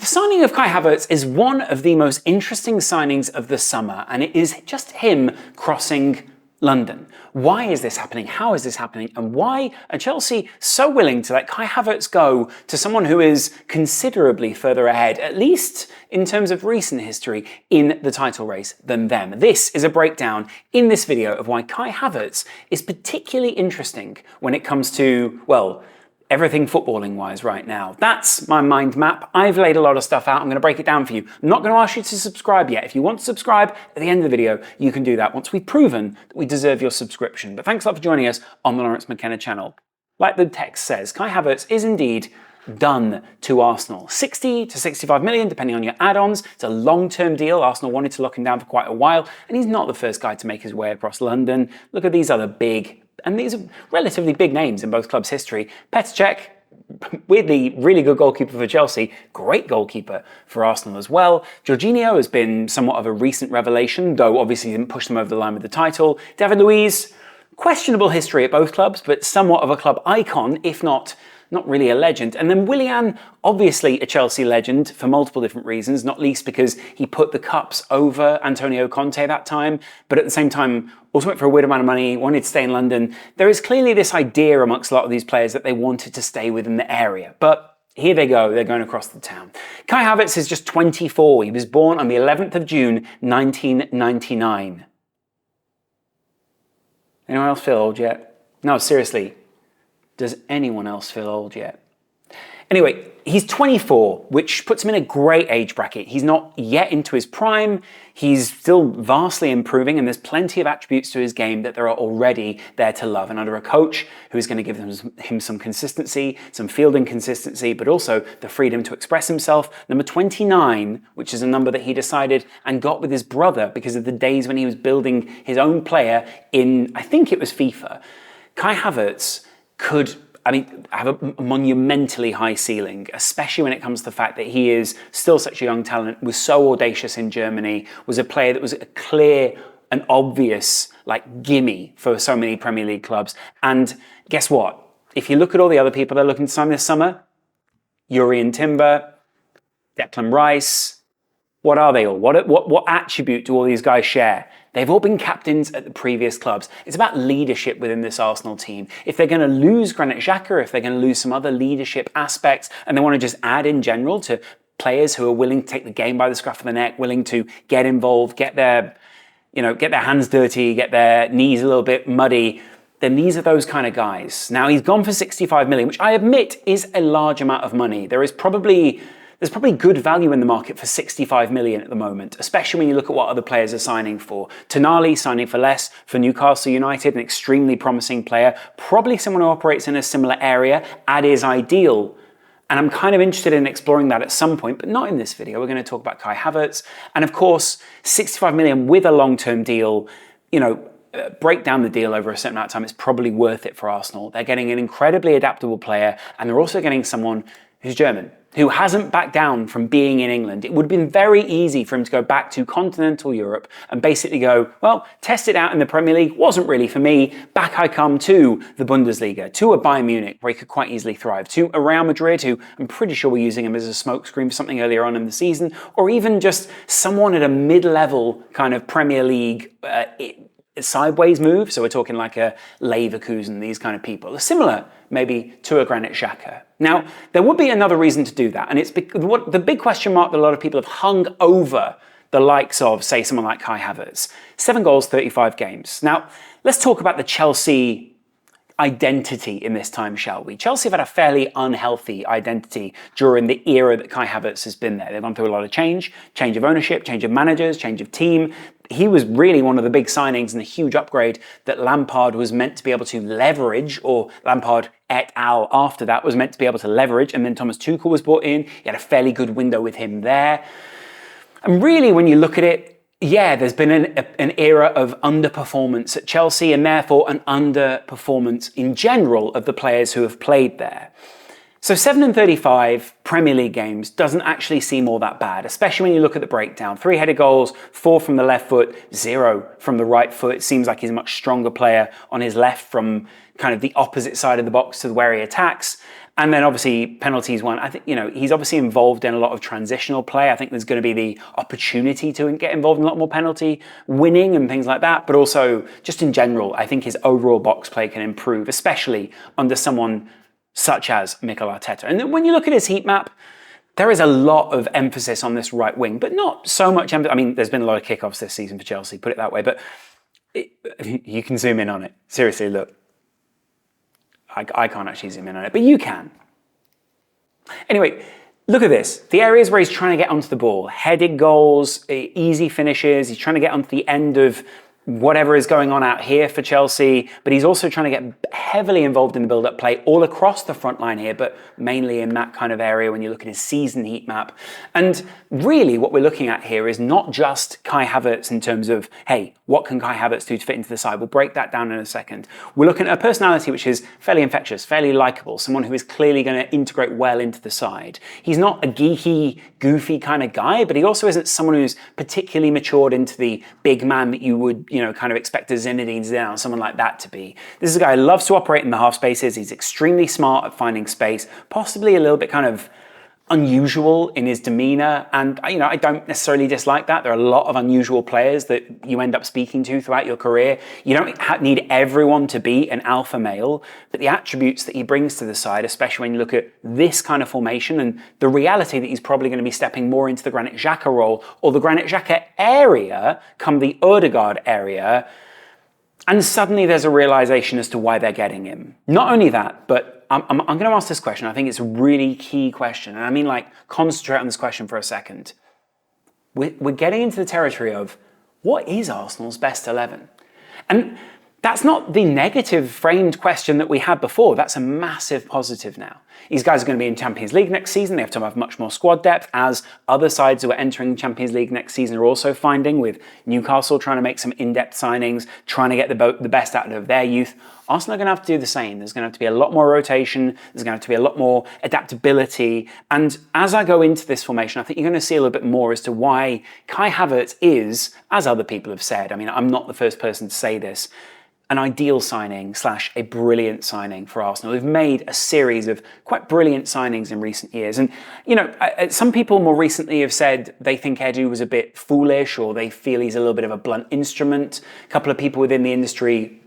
signing of Kai Havertz is one of the most interesting signings of the summer, and it is just him crossing London. Why is this happening? How is this happening? And why are Chelsea so willing to let Kai Havertz go to someone who is considerably further ahead, at least in terms of recent history, in the title race than them? This is a breakdown in this video of why Kai Havertz is particularly interesting when it comes to, well, everything footballing wise right now. That's my mind map. I've laid a lot of stuff out. I'm going to break it down for you. I'm not going to ask you to subscribe yet. If you want to subscribe at the end of the video, you can do that once we've proven that we deserve your subscription. But thanks a lot for joining us on the Lawrence McKenna channel. Like the text says, Kai Havertz is indeed done to Arsenal. 60 to 65 million, depending on your add-ons. It's a long-term deal. Arsenal wanted to lock him down for quite a while, and he's not the first guy to make his way across London. Look at these other big, and these are relatively big names in both clubs' history. Petr Cech, weirdly, really good goalkeeper for Chelsea, great goalkeeper for Arsenal as well. Jorginho has been somewhat of a recent revelation, though obviously didn't push them over the line with the title. David Luiz, questionable history at both clubs, but somewhat of a club icon, if not really a legend. And then Willian, obviously a Chelsea legend for multiple different reasons, not least because he put the cups over Antonio Conte that time, but at the same time also went for a weird amount of money, wanted to stay in London. There is clearly this idea amongst a lot of these players that they wanted to stay within the area, but here they go, they're going across the town. Kai Havertz is just 24. He was born on the 11th of June, 1999. Anyone else feel old yet? No, seriously. Does anyone else feel old yet? Anyway, he's 24, which puts him in a great age bracket. He's not yet into his prime. He's still vastly improving, and there's plenty of attributes to his game that there are already there to love. And under a coach who is going to give him some consistency, some fielding consistency, but also the freedom to express himself. Number 29, which is a number that he decided and got with his brother because of the days when he was building his own player in, I think it was FIFA. Kai Havertz could, have a monumentally high ceiling, especially when it comes to the fact that he is still such a young talent, was so audacious in Germany, was a player that was a clear and obvious gimme for so many Premier League clubs. And guess what? If you look at all the other people they're looking to sign this summer, Jurrien Timber, Declan Rice, what are they all? What attribute do all these guys share? They've all been captains at the previous clubs. It's about leadership within this Arsenal team. If they're going to lose Granit Xhaka, if they're going to lose some other leadership aspects, and they want to just add in general to players who are willing to take the game by the scruff of the neck, willing to get involved, get their hands dirty, get their knees a little bit muddy, then these are those kind of guys. Now, he's gone for 65 million, which I admit is a large amount of money. There's probably good value in the market for 65 million at the moment, especially when you look at what other players are signing for. Tonali signing for less for Newcastle United, an extremely promising player, probably someone who operates in a similar area, ad is ideal. And I'm kind of interested in exploring that at some point, but not in this video. We're going to talk about Kai Havertz. And of course, 65 million with a long-term deal, break down the deal over a certain amount of time, it's probably worth it for Arsenal. They're getting an incredibly adaptable player, and they're also getting someone who's German, who hasn't backed down from being in England. It would have been very easy for him to go back to continental Europe and basically go, well, test it out in the Premier League, wasn't really for me, back I come to the Bundesliga, to a Bayern Munich, where he could quite easily thrive, to a Real Madrid, who I'm pretty sure we're using him as a smokescreen for something earlier on in the season, or even just someone at a mid-level kind of Premier League sideways move, so we're talking like a Leverkusen, these kind of people, similar maybe to a Granit Xhaka. Now, there would be another reason to do that, and it's what the big question mark that a lot of people have hung over the likes of, say, someone like Kai Havertz. 7 goals, 35 games. Now, let's talk about the Chelsea identity in this time, shall we? Chelsea have had a fairly unhealthy identity during the era that Kai Havertz has been there. They've gone through a lot of change of ownership, change of managers, change of team. He was really one of the big signings and the huge upgrade that Lampard was meant to be able to leverage, or Lampard et al. After that was meant to be able to leverage, and then Thomas Tuchel was brought in. He had a fairly good window with him there. And really, when you look at it, yeah, there's been an era of underperformance at Chelsea, and therefore an underperformance in general of the players who have played there. So 7 and 35 Premier League games doesn't actually seem all that bad, especially when you look at the breakdown. 3 headed goals, 4 from the left foot, 0 from the right foot. It seems like he's a much stronger player on his left from kind of the opposite side of the box to where he attacks. And then obviously penalties one. I think, he's obviously involved in a lot of transitional play. I think there's going to be the opportunity to get involved in a lot more penalty winning and things like that. But also just in general, I think his overall box play can improve, especially under someone such as Mikel Arteta. And then when you look at his heat map, there is a lot of emphasis on this right wing, but not so much emphasis. I mean, there's been a lot of kickoffs this season for Chelsea, put it that way, but you can zoom in on it. Seriously, look. I can't actually zoom in on it, but you can. Anyway, look at this. The areas where he's trying to get onto the ball. Headed goals, easy finishes. He's trying to get onto the end of whatever is going on out here for Chelsea, but he's also trying to get heavily involved in the build-up play all across the front line here, but mainly in that kind of area when you look at his season heat map. And really what we're looking at here is not just Kai Havertz in terms of, hey, what can Kai Havertz do to fit into the side? We'll break that down in a second. We're looking at a personality which is fairly infectious, fairly likable, someone who is clearly going to integrate well into the side. He's not a geeky, goofy kind of guy, but he also isn't someone who's particularly matured into the big man that you would, kind of expect a Zinedine Zidane, someone like that to be. This is a guy who loves to operate in the half spaces. He's extremely smart at finding space, possibly a little bit kind of unusual in his demeanor. And, I don't necessarily dislike that. There are a lot of unusual players that you end up speaking to throughout your career. You don't need everyone to be an alpha male, but the attributes that he brings to the side, especially when you look at this kind of formation and the reality that he's probably going to be stepping more into the Granit Xhaka role or the Granit Xhaka area come the Odegaard area. And suddenly there's a realization as to why they're getting him. Not only that, but I'm going to ask this question. I think it's a really key question. And I mean, concentrate on this question for a second. We're getting into the territory of what is Arsenal's best 11? And that's not the negative framed question that we had before. That's a massive positive now. These guys are going to be in Champions League next season. They have to have much more squad depth, as other sides who are entering Champions League next season are also finding, with Newcastle trying to make some in-depth signings, trying to get the best out of their youth. Arsenal are going to have to do the same. There's going to have to be a lot more rotation. There's going to have to be a lot more adaptability. And as I go into this formation, I think you're going to see a little bit more as to why Kai Havertz is, as other people have said, I mean, I'm not the first person to say this, an ideal signing / a brilliant signing for Arsenal. They've made a series of quite brilliant signings in recent years. And, some people more recently have said they think Edu was a bit foolish or they feel he's a little bit of a blunt instrument. A couple of people within the industry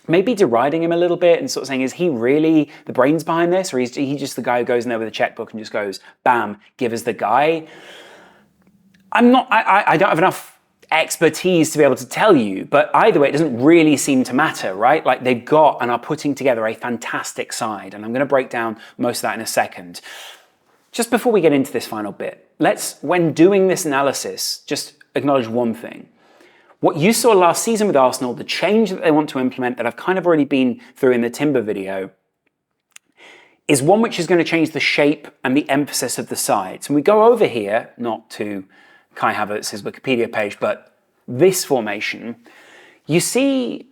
maybe deriding him a little bit and sort of saying, is he really the brains behind this? Or is he just the guy who goes in there with a checkbook and just goes, bam, give us the guy? I don't have enough expertise to be able to tell you, but either way, it doesn't really seem to matter, right? They've got and are putting together a fantastic side, and I'm going to break down most of that in a second. Just before we get into this final bit, let's, when doing this analysis, just acknowledge one thing. What you saw last season with Arsenal, the change that they want to implement that I've kind of already been through in the Timber video, is one which is going to change the shape and the emphasis of the sides. And we go over here, not to Kai Havertz's Wikipedia page, but this formation, you see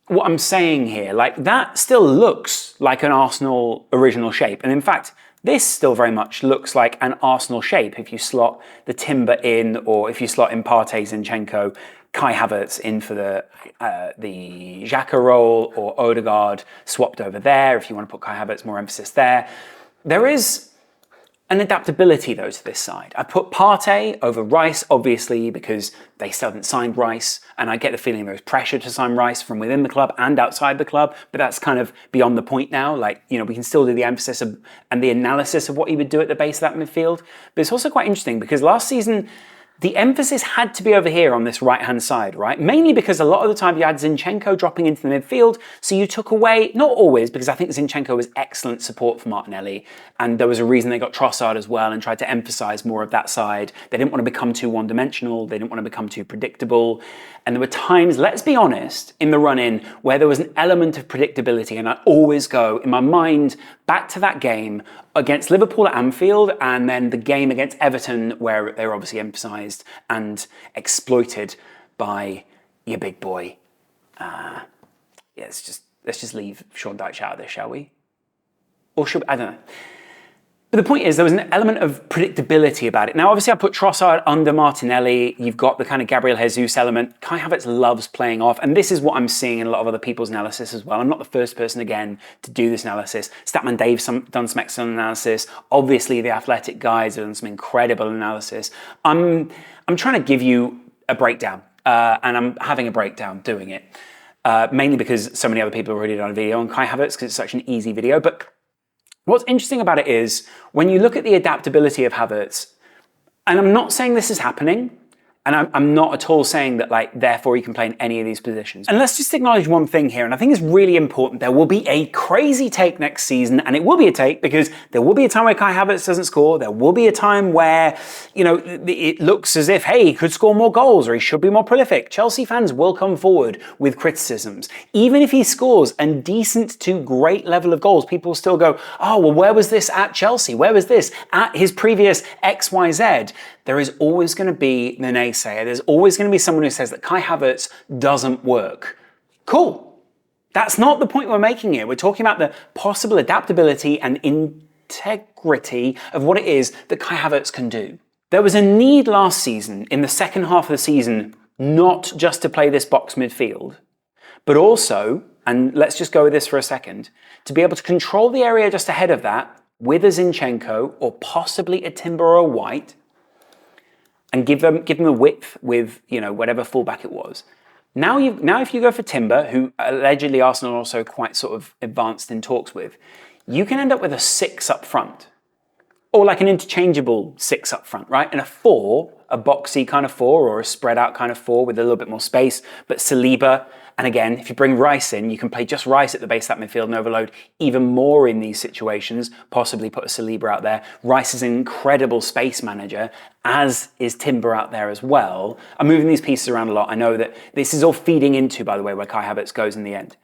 what I'm saying here, that still looks like an Arsenal original shape. And in fact, this still very much looks like an Arsenal shape if you slot the Timber in, or if you slot in Partey, Zinchenko, Kai Havertz in for the Xhaka role, or Odegaard swapped over there if you want to put Kai Havertz, more emphasis there. There is an adaptability, though, to this side. I put Partey over Rice, obviously, because they still haven't signed Rice, and I get the feeling there was pressure to sign Rice from within the club and outside the club, but that's kind of beyond the point now. We can still do the emphasis and the analysis of what he would do at the base of that midfield. But it's also quite interesting because last season, the emphasis had to be over here on this right-hand side, right? Mainly because a lot of the time you had Zinchenko dropping into the midfield, so you took away, not always, because I think Zinchenko was excellent support for Martinelli, and there was a reason they got Trossard as well and tried to emphasise more of that side. They didn't want to become too one-dimensional, they didn't want to become too predictable, and there were times, let's be honest, in the run-in where there was an element of predictability, and I always go, in my mind, back to that game against Liverpool at Anfield, and then the game against Everton, where they were obviously emphasised and exploited by your big boy. Let's just leave Sean Dyche out of this, shall we? Or should we? I don't know. But the point is, there was an element of predictability about it. Now, obviously, I put Trossard under Martinelli. You've got the kind of Gabriel Jesus element. Kai Havertz loves playing off, and this is what I'm seeing in a lot of other people's analysis as well. I'm not the first person, again, to do this analysis. Statman Dave's done some excellent analysis. Obviously, the Athletic guys have done some incredible analysis. I'm trying to give you a breakdown, and I'm having a breakdown doing it, mainly because so many other people have already done a video on Kai Havertz because it's such an easy video, but what's interesting about it is when you look at the adaptability of Havertz, and I'm not saying this is happening, and I'm not at all saying that, like, therefore he can play in any of these positions. And let's just acknowledge one thing here, and I think it's really important. There will be a crazy take next season, and it will be a take because there will be a time where Kai Havertz doesn't score. There will be a time where, you know, it looks as if, hey, he could score more goals or he should be more prolific. Chelsea fans will come forward with criticisms. Even if he scores a decent to great level of goals, people will still go, oh, well, where was this at Chelsea? Where was this at his previous XYZ? There is always going to be the naysayer. There's always going to be someone who says that Kai Havertz doesn't work. Cool. That's not the point we're making here. We're talking about the possible adaptability and integrity of what it is that Kai Havertz can do. There was a need last season, in the second half of the season, not just to play this box midfield, but also, and let's just go with this for a second, to be able to control the area just ahead of that with a Zinchenko or possibly a Timber or a White, and give them a width with, you know, whatever fullback it was. Now if you go for Timber, who allegedly Arsenal are also quite sort of advanced in talks with, you can end up with a 6 up front. Or like an interchangeable 6 up front, right? And a 4, a boxy kind of 4, or a spread out kind of 4 with a little bit more space. But Saliba, and again, if you bring Rice in, you can play just Rice at the base of that midfield and overload even more in these situations, possibly put a Saliba out there. Rice is an incredible space manager, as is Timber out there as well. I'm moving these pieces around a lot. I know that this is all feeding into, by the way, where Kai Havertz goes in the end.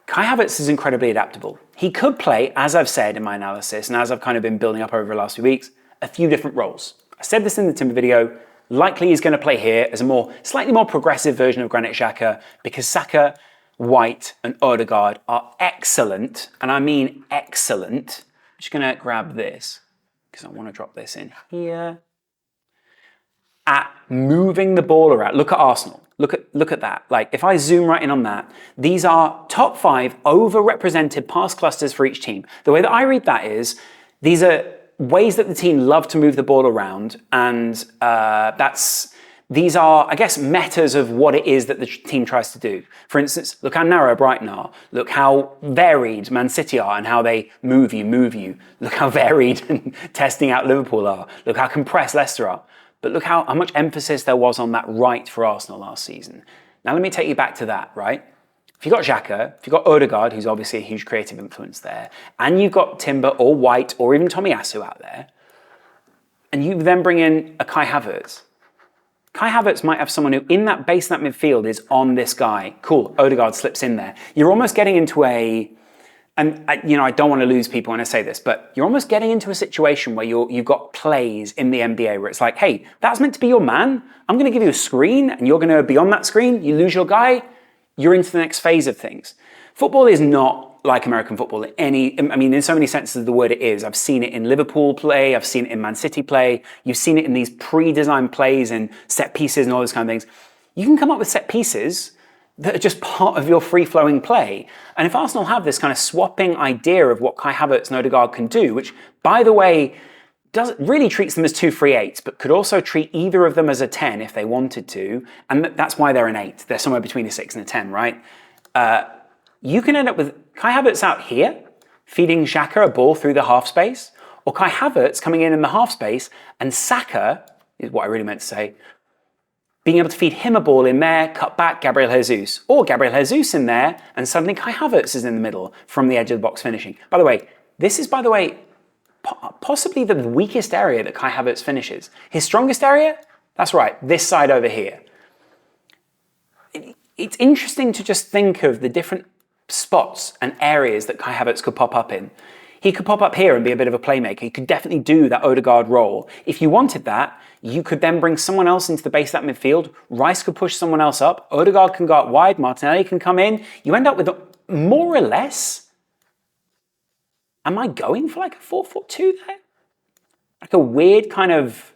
Kai Havertz is incredibly adaptable. He could play, as I've said in my analysis, and as I've kind of been building up over the last few weeks, a few different roles. I said this in the Timber video. Likely he's going to play here as a slightly more progressive version of Granit Xhaka, because Saka, White and Odegaard are excellent, and I mean excellent. I'm just going to grab this, because I want to drop this in here, at moving the ball around. Look at Arsenal. Look at that. Like, if I zoom right in on that, these are top 5 over-represented pass clusters for each team. The way that I read that is, these are ways that the team love to move the ball around, and these are, I guess, metas of what it is that the team tries to do. For instance, look how narrow Brighton are. Look how varied Man City are and how they move you. Look how varied and testing out Liverpool are. Look how compressed Leicester are. But look how much emphasis there was on that right for Arsenal last season. Now let me take you back to that, right? If you've got Xhaka, if you've got Odegaard, who's obviously a huge creative influence there, and you've got Timber or White or even Tomiyasu out there, and you then bring in a Kai Havertz. Kai Havertz might have someone who, in that base of that midfield, is on this guy. Cool, Odegaard slips in there. You're almost getting into I don't want to lose people when I say this, but you're almost getting into a situation where you've got plays in the NBA where it's like, hey, that's meant to be your man. I'm going to give you a screen, and you're going to be on that screen. You lose your guy, you're into the next phase of things. Football is not like American football in so many senses of the word it is. I've seen it in Liverpool play, I've seen it in Man City play, you've seen it in these pre-designed plays and set pieces and all those kind of things. You can come up with set pieces that are just part of your free-flowing play. And if Arsenal have this kind of swapping idea of what Kai Havertz and Odegaard can do, which, by the way, really treats them as 2 free 8s, but could also treat either of them as a 10 if they wanted to, and that's why they're an 8. They're somewhere between a 6 and a 10, right? You can end up with Kai Havertz out here, feeding Xhaka a ball through the half space, or Kai Havertz coming in the half space, and Saka, is what I really meant to say, being able to feed him a ball in there, cut back Gabriel Jesus, or Gabriel Jesus in there, and suddenly Kai Havertz is in the middle from the edge of the box finishing. By the way, this is, possibly the weakest area that Kai Havertz finishes. His strongest area? That's right, this side over here. It's interesting to just think of the different spots and areas that Kai Havertz could pop up in. He could pop up here and be a bit of a playmaker. He could definitely do that Odegaard role. If you wanted that, you could then bring someone else into the base of that midfield. Rice could push someone else up. Odegaard can go out wide. Martinelli can come in. You end up with, more or less, am I going for like a 4-4-2 there? like a weird kind of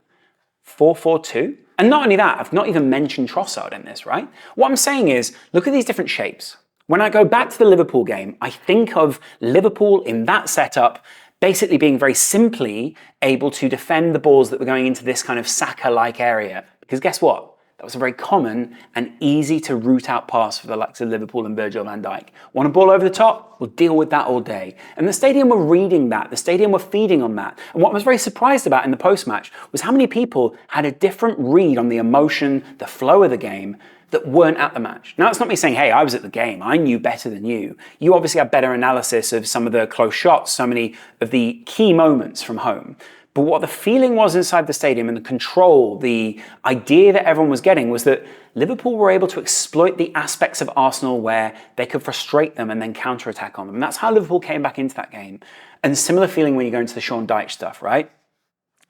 4-4-2. And not only that, I've not even mentioned Trossard in this, right? What I'm saying is, look at these different shapes. When I go back to the Liverpool game, I think of Liverpool in that setup basically being very simply able to defend the balls that were going into this kind of Saka-like area. Because guess what? That was a very common and easy to root out pass for the likes of Liverpool and Virgil van Dijk. Want a ball over the top? We'll deal with that all day. And the stadium were reading that. The stadium were feeding on that. And what I was very surprised about in the post-match was how many people had a different read on the emotion, the flow of the game, that weren't at the match. Now, it's not me saying, hey, I was at the game. I knew better than you. You obviously have better analysis of some of the close shots, so many of the key moments from home. But what the feeling was inside the stadium and the control, the idea that everyone was getting was that Liverpool were able to exploit the aspects of Arsenal where they could frustrate them and then counter-attack on them. And that's how Liverpool came back into that game. And similar feeling when you go into the Sean Dyche stuff, right?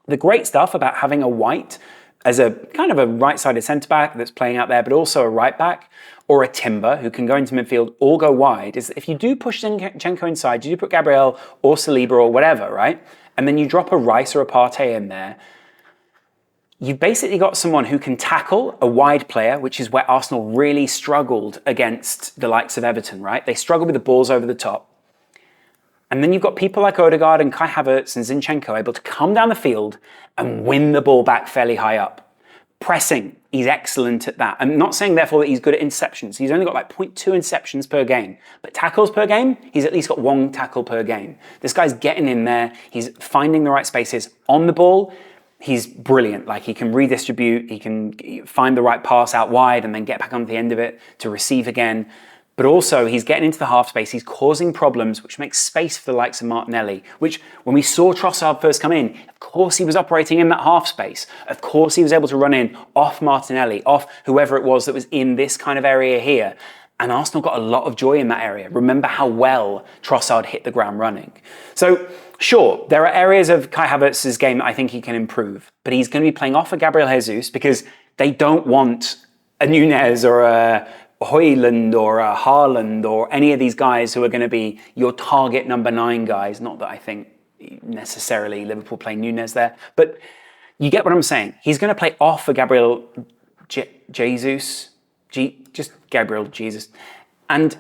The great stuff about having a White as a kind of a right-sided centre-back that's playing out there, but also a right-back, or a Timber who can go into midfield or go wide, is that if you do push Zinchenko inside, you do put Gabriel or Saliba or whatever, right? And then you drop a Rice or a Partey in there, you've basically got someone who can tackle a wide player, which is where Arsenal really struggled against the likes of Everton, right? They struggled with the balls over the top. And then you've got people like Odegaard and Kai Havertz and Zinchenko able to come down the field and win the ball back fairly high up. Pressing, he's excellent at that. I'm not saying, therefore, that he's good at interceptions. He's only got like 0.2 interceptions per game. But tackles per game, he's at least got 1 tackle per game. This guy's getting in there. He's finding the right spaces on the ball. He's brilliant. Like, he can redistribute. He can find the right pass out wide and then get back onto the end of it to receive again. But also, he's getting into the half space, he's causing problems, which makes space for the likes of Martinelli, which, when we saw Trossard first come in, of course he was operating in that half space. Of course he was able to run in off Martinelli, off whoever it was that was in this kind of area here. And Arsenal got a lot of joy in that area. Remember how well Trossard hit the ground running. So, sure, there are areas of Kai Havertz's game that I think he can improve, but he's going to be playing off of Gabriel Jesus because they don't want a Nunez or a Højlund or a Haaland or any of these guys who are going to be your target number 9 guys. Not that I think necessarily Liverpool play Nunez there, but you get what I'm saying. He's going to play off for Gabriel Jesus, just Gabriel Jesus, and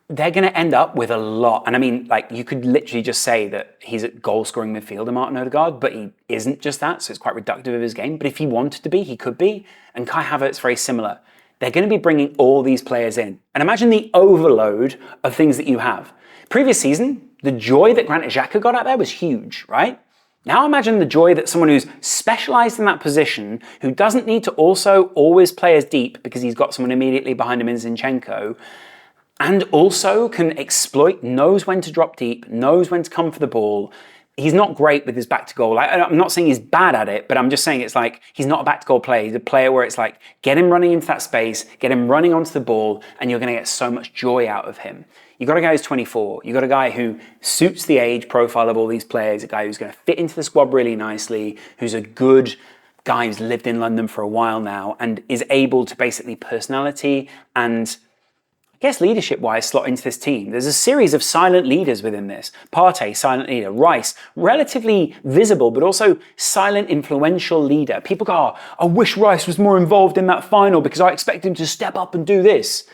they're going to end up with a lot. And I mean, like, you could literally just say that he's a goal-scoring midfielder, Martin Odegaard, but he isn't just that, so it's quite reductive of his game. But if he wanted to be, he could be. And Kai Havertz, very similar. They're going to be bringing all these players in. And imagine the overload of things that you have. Previous season, the joy that Granit Xhaka got out there was huge, right? Now imagine the joy that someone who's specialised in that position, who doesn't need to also always play as deep because he's got someone immediately behind him in Zinchenko, and also can exploit, knows when to drop deep, knows when to come for the ball. He's not great with his back to goal. I'm not saying he's bad at it, but I'm just saying it's like he's not a back to goal player. He's a player where it's like, get him running into that space, get him running onto the ball, and you're going to get so much joy out of him. You've got a guy who's 24. You've got a guy who suits the age profile of all these players, a guy who's going to fit into the squad really nicely, who's a good guy who's lived in London for a while now and is able to basically personality and, I guess, leadership-wise, slot into this team. There's a series of silent leaders within this. Partey, silent leader. Rice, relatively visible, but also silent, influential leader. People go, oh, I wish Rice was more involved in that final because I expect him to step up and do this.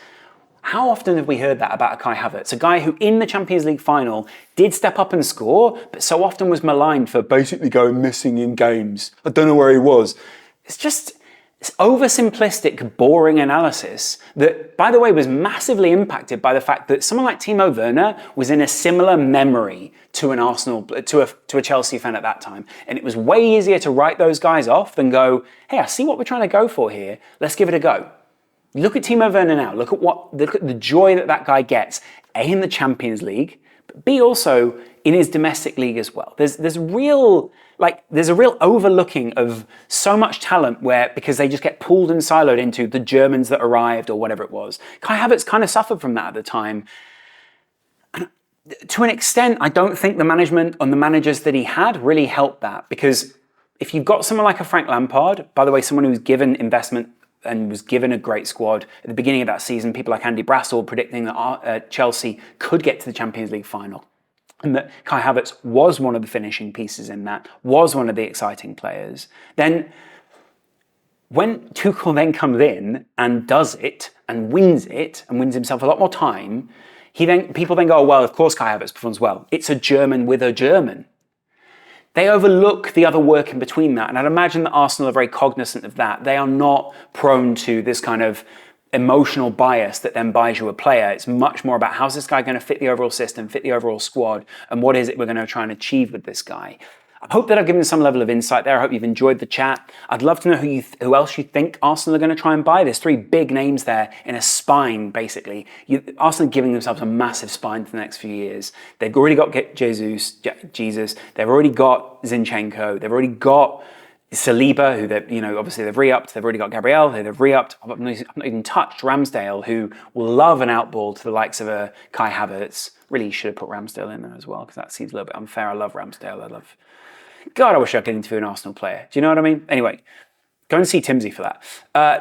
How often have we heard that about a Kai Havertz? A guy who in the Champions League final did step up and score, but so often was maligned for basically going missing in games. I don't know where he was. It's oversimplistic, boring analysis that, by the way, was massively impacted by the fact that someone like Timo Werner was in a similar memory to an Arsenal, to a Chelsea fan at that time. And it was way easier to write those guys off than go, hey, I see what we're trying to go for here. Let's give it a go. Look at Timo Werner now. Look at the joy that guy gets, A, in the Champions League, but B, also in his domestic league as well. There's a real overlooking of so much talent where, because they just get pulled and siloed into the Germans that arrived or whatever it was. Kai Havertz kind of suffered from that at the time. And to an extent, I don't think the management and the managers that he had really helped that, because if you've got someone like a Frank Lampard, by the way, someone who's given investment and was given a great squad at the beginning of that season, people like Andy Brassel predicting that Chelsea could get to the Champions League final. and that Kai Havertz was one of the finishing pieces in that, was one of the exciting players, then when Tuchel then comes in and does it and wins himself a lot more time, people then go, oh, well, of course Kai Havertz performs well. It's a German with a German. They overlook the other work in between that, and I'd imagine that Arsenal are very cognizant of that. They are not prone to this kind of emotional bias that then buys you a player. It's much more about how's this guy going to fit the overall system, fit the overall squad, and what is it we're going to try and achieve with this guy. I hope that I've given some level of insight there. I hope you've enjoyed the chat. I'd love to know who else you think Arsenal are going to try and buy. There's 3 big names there in a spine, basically. Arsenal are giving themselves a massive spine for the next few years. They've already got Jesus. They've already got Zinchenko. They've already got Saliba, who obviously they've re-upped. They've already got Gabriel, who they've re-upped. I've not even touched Ramsdale, who will love an outball to the likes of a Kai Havertz. Really should have put Ramsdale in there as well, because that seems a little bit unfair. I love Ramsdale. God, I wish I could interview an Arsenal player. Do you know what I mean? Anyway, go and see Timsy for that.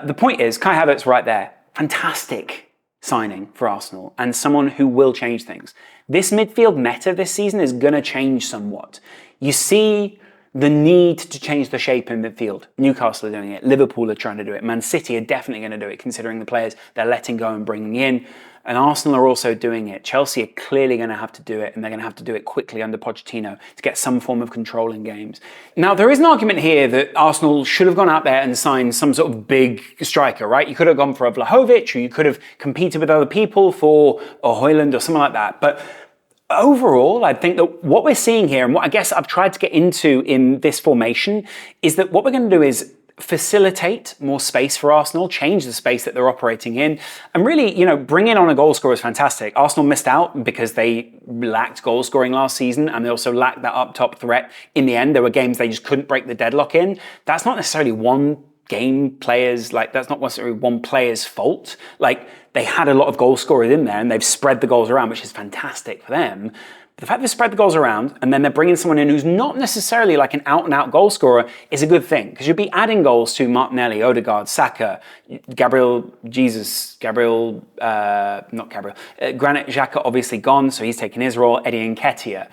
The point is, Kai Havertz right there. Fantastic signing for Arsenal and someone who will change things. This midfield meta this season is going to change somewhat. You see the need to change the shape in midfield. Newcastle are doing it. Liverpool are trying to do it. Man City are definitely going to do it, considering the players they're letting go and bringing in. And Arsenal are also doing it. Chelsea are clearly going to have to do it, and they're going to have to do it quickly under Pochettino to get some form of control in games. Now, there is an argument here that Arsenal should have gone out there and signed some sort of big striker, right? You could have gone for a Vlahovic, or you could have competed with other people for a Højlund or something like that. But overall, I think that what we're seeing here, and what I guess I've tried to get into in this formation, is that what we're going to do is facilitate more space for Arsenal, change the space that they're operating in, and really, bringing on a goal scorer is fantastic. Arsenal missed out because they lacked goal scoring last season, and they also lacked that up top threat in the end. There were games they just couldn't break the deadlock in. That's not necessarily that's not necessarily one player's fault. They had a lot of goal scorers in there, and they've spread the goals around, which is fantastic for them. The fact they've spread the goals around and then they're bringing someone in who's not necessarily like an out-and-out goal scorer is a good thing, because you'll be adding goals to Martinelli, Odegaard, Saka, Granit Xhaka obviously gone, so he's taken his role, Eddie Nketiah.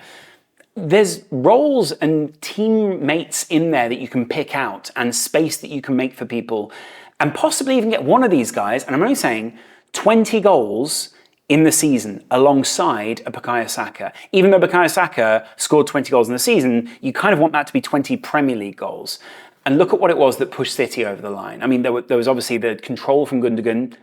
There's roles and teammates in there that you can pick out and space that you can make for people, and possibly even get one of these guys, and I'm only saying 20 goals in the season alongside a Bukayo Saka. Even though Bukayo Saka scored 20 goals in the season, you kind of want that to be 20 Premier League goals. And look at what it was that pushed City over the line. I mean, there was obviously the control from Gundogan,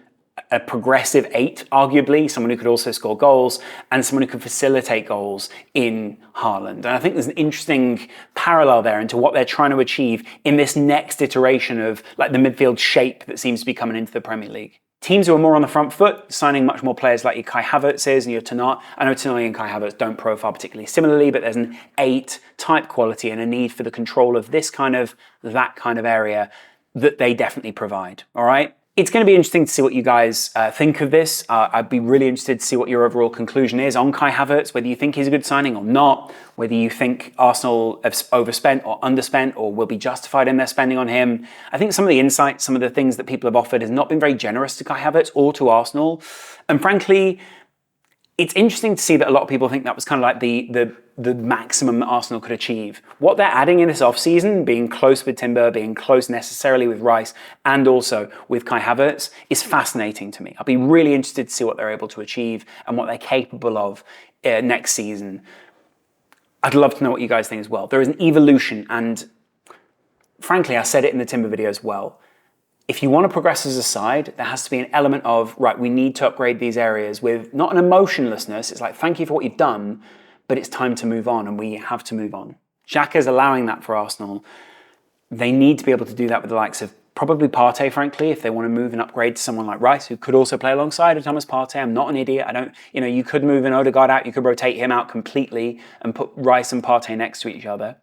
a progressive 8, arguably, someone who could also score goals, and someone who could facilitate goals in Haaland. And I think there's an interesting parallel there into what they're trying to achieve in this next iteration of the midfield shape that seems to be coming into the Premier League. Teams who are more on the front foot, signing much more players like your Kai Havertz and your Tonali. I know Tonali and Kai Havertz don't profile particularly similarly, but there's an 8 type quality and a need for the control of that kind of area that they definitely provide. All right? It's going to be interesting to see what you guys think of this. I'd be really interested to see what your overall conclusion is on Kai Havertz, whether you think he's a good signing or not, whether you think Arsenal have overspent or underspent or will be justified in their spending on him. I think some of the insights, some of the things that people have offered has not been very generous to Kai Havertz or to Arsenal. And frankly, it's interesting to see that a lot of people think that was kind of like the maximum that Arsenal could achieve. What they're adding in this offseason, being close with Timber, being close necessarily with Rice, and also with Kai Havertz, is fascinating to me. I'll be really interested to see what they're able to achieve and what they're capable of next season. I'd love to know what you guys think as well. There is an evolution, and frankly, I said it in the Timber video as well. If you want to progress as a side, there has to be an element of, right, we need to upgrade these areas with not an emotionlessness. It's like, thank you for what you've done, but it's time to move on, and we have to move on. Xhaka is allowing that for Arsenal. They need to be able to do that with the likes of probably Partey, frankly, if they want to move and upgrade to someone like Rice, who could also play alongside of Thomas Partey. I'm not an idiot. You could move an Odegaard out, you could rotate him out completely and put Rice and Partey next to each other.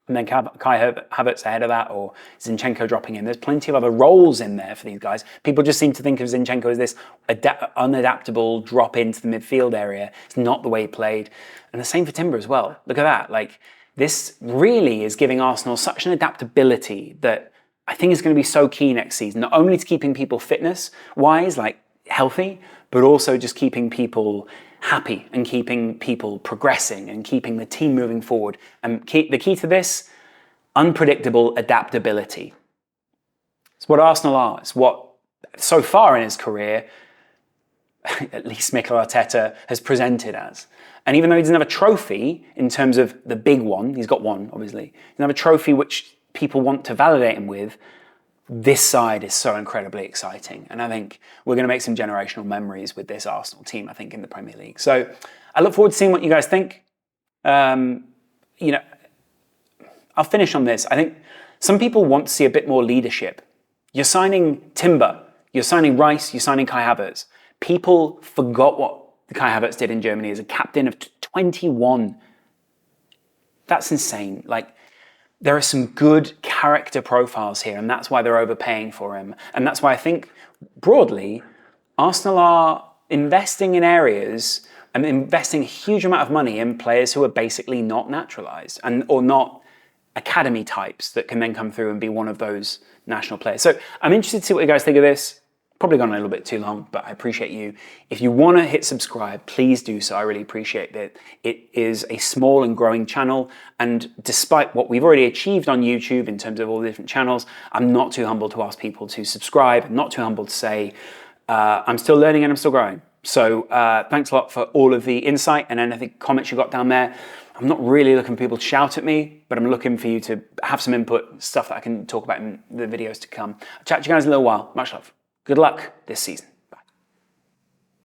And then Kai Havertz ahead of that, or Zinchenko dropping in. There's plenty of other roles in there for these guys. People just seem to think of Zinchenko as this unadaptable drop into the midfield area. It's not the way he played. And the same for Timber as well. Look at that. This really is giving Arsenal such an adaptability that I think is going to be so key next season. Not only to keeping people fitness-wise, healthy, but also just keeping people happy and keeping people progressing and keeping the team moving forward. And the key to this, unpredictable adaptability. It's what Arsenal are. It's what, so far in his career, at least Mikel Arteta has presented as. And even though he doesn't have a trophy in terms of the big one, he's got one, obviously, he doesn't have a trophy which people want to validate him with, this side is so incredibly exciting. And I think we're going to make some generational memories with this Arsenal team, I think, in the Premier League. So I look forward to seeing what you guys think. I'll finish on this. I think some people want to see a bit more leadership. You're signing Timber, you're signing Rice, you're signing Kai Havertz. People forgot what Kai Havertz did in Germany as a captain of 21. That's insane. Like, there are some good character profiles here, and that's why they're overpaying for him. And that's why I think, broadly, Arsenal are investing in areas and investing a huge amount of money in players who are basically not naturalised or not academy types that can then come through and be one of those national players. So I'm interested to see what you guys think of this. Probably gone a little bit too long, but I appreciate you. If you want to hit subscribe, please do so. I really appreciate that. It is a small and growing channel, and despite what we've already achieved on YouTube in terms of all the different channels, I'm not too humble to ask people to subscribe. I'm not too humble to say I'm still learning and I'm still growing. So thanks a lot for all of the insight and anything comments you got down there. I'm not really looking for people to shout at me, but I'm looking for you to have some input, stuff that I can talk about in the videos to come. I'll chat to you guys in a little while. Much love. Good luck this season.